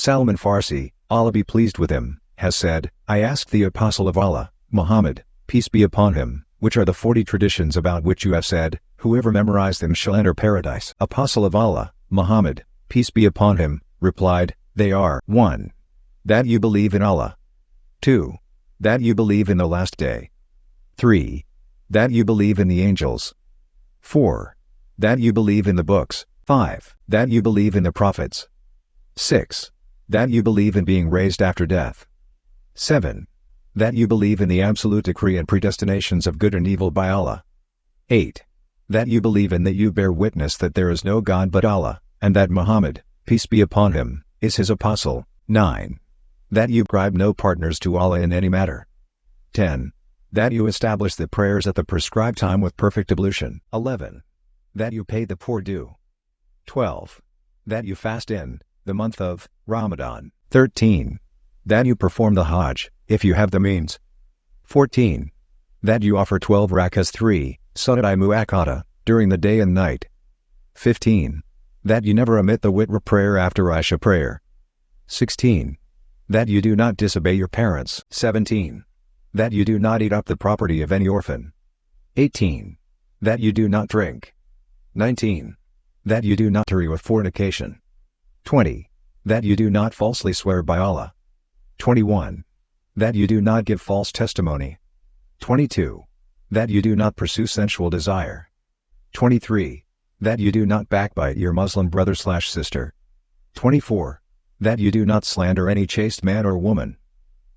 Salman Farsi, Allah be pleased with him, has said, I asked the Apostle of Allah, Muhammad, peace be upon him, which are the 40 traditions about which you have said, whoever memorized them shall enter paradise. Apostle of Allah, Muhammad, peace be upon him, replied, they are 1. That you believe in Allah. 2. That you believe in the last day. 3. That you believe in the angels. 4. That you believe in the books. 5. That you believe in the prophets. 6. That you believe in being raised after death. 7. That you believe in the absolute decree and predestinations of good and evil by Allah. 8. That you believe in that you bear witness that there is no God but Allah, and that Muhammad, peace be upon him, is his apostle. 9. That you ascribe no partners to Allah in any matter. 10. That you establish the prayers at the prescribed time with perfect ablution. 11. That you pay the poor due. 12. That you fast in the month of Ramadan. 13. That you perform the Hajj, if you have the means. 14. That you offer 12 rakas 3, Sunnat Muakkada, during the day and night. 15. That you never omit the witr prayer after Isha prayer. 16. That you do not disobey your parents. 17. That you do not eat up the property of any orphan. 18. That you do not drink. 19. That you do not marry with fornication. 20. That you do not falsely swear by Allah. 21. That you do not give false testimony. 22. That you do not pursue sensual desire. 23. That you do not backbite your Muslim brother/sister. 24. That you do not slander any chaste man or woman.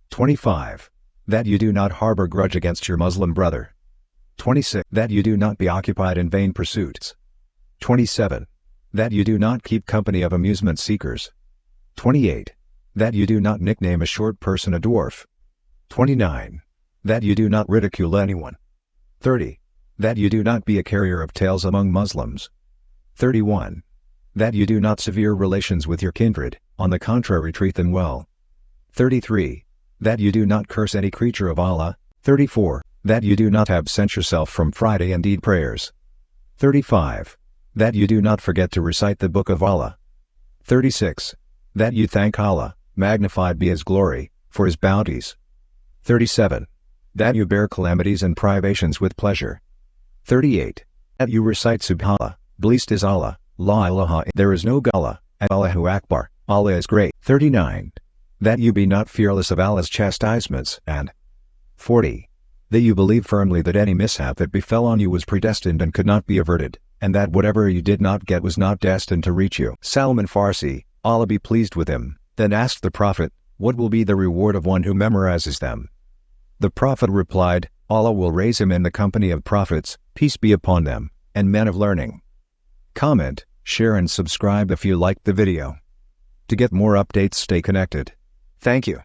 25. That you do not harbor grudge against your Muslim brother. 26. That you do not be occupied in vain pursuits. 27. That you do not keep company of amusement seekers. 28. That you do not nickname a short person a dwarf. 29. That you do not ridicule anyone. 30. That you do not be a carrier of tales among Muslims. 31. That you do not sever relations with your kindred, on the contrary treat them well. 33. That you do not curse any creature of Allah. 34. That you do not absent yourself from Friday and Eid prayers. 35. That you do not forget to recite the Book of Allah. 36. That you thank Allah, magnified be His glory, for His bounties. 37. That you bear calamities and privations with pleasure. 38. That you recite Subhanallah, blessed is Allah, La ilaha, there is no God, and Allahu Akbar, Allah is great. 39. That you be not fearless of Allah's chastisements, and 40. That you believe firmly that any mishap that befell on you was predestined and could not be averted, and that whatever you did not get was not destined to reach you. Salman Farsi, Allah be pleased with him, then asked the Prophet, what will be the reward of one who memorizes them? The Prophet replied, Allah will raise him in the company of prophets, peace be upon them, and men of learning. Comment, share and subscribe if you liked the video. To get more updates, stay connected. Thank you.